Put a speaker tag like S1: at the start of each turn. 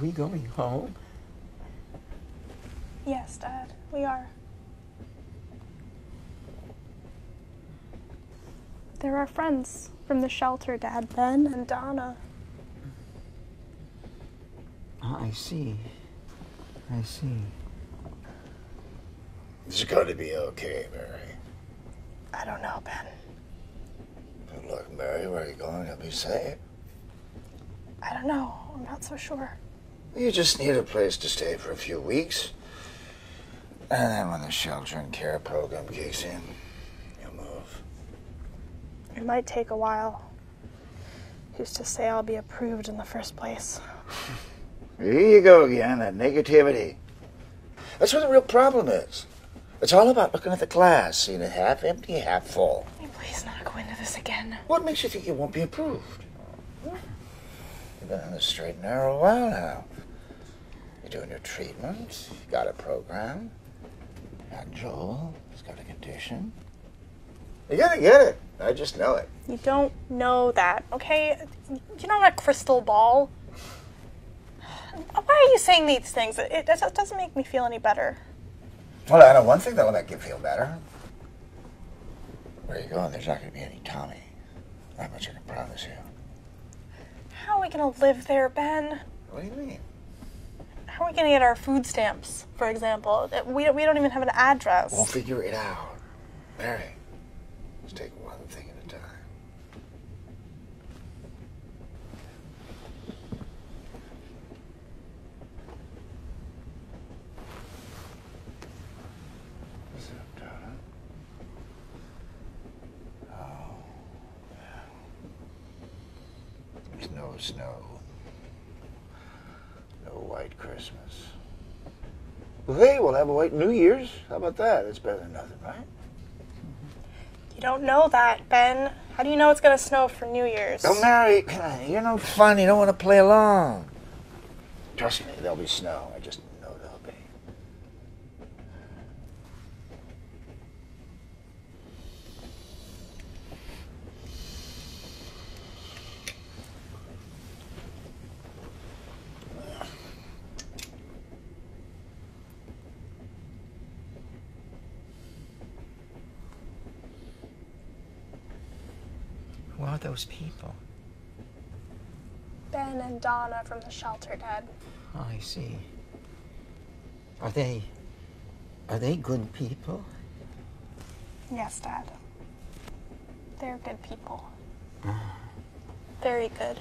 S1: we going home?
S2: Yes, Dad, we are. They're our friends from the shelter, Dad. Ben and Donna.
S1: Oh, I see. I see.
S3: It's going to be okay, Mary.
S2: I don't know, Ben.
S3: But look, Mary, where are you going? You'll be safe.
S2: I don't know. I'm not so sure.
S3: You just need a place to stay for a few weeks. And then when the shelter and care program kicks in, you'll move.
S2: It might take a while. Who's to say I'll be approved in the first place?
S3: Here you go again, that negativity. That's where the real problem is. It's all about looking at the glass, seeing it half empty, half full.
S2: Can you please not go into this again?
S3: What makes you think you won't be approved? You've been on the straight and narrow a while now. You're doing your treatment, you got a program. And Joel has got a condition. You're gonna get it. I just know it.
S2: You don't know that, okay? You don't have a crystal ball. Why are you saying these things? It doesn't make me feel any better.
S3: Well, I know one thing that'll make you feel better. Where you going, there's not gonna be any Tommy. That much I can promise you.
S2: How are we gonna live there, Ben?
S3: What do you mean?
S2: How are we gonna get our food stamps, for example? We don't even have an address.
S3: We'll figure it out. Mary, let's take one thing at a time. What's up, Donna? Oh, yeah. There's no snow. No white Christmas. Well, hey, we'll have a white New Year's. How about that? It's better than nothing, right?
S2: You don't know that, Ben. How do you know it's gonna snow for New Year's?
S3: Oh, Mary, you're no fun. You don't want to play along. Trust me, there'll be snow. I just know there'll be.
S1: Who are those people?
S2: Ben and Donna from the shelter, Dad.
S1: Oh, I see. Are they good people?
S2: Yes, Dad. They're good people. Very good.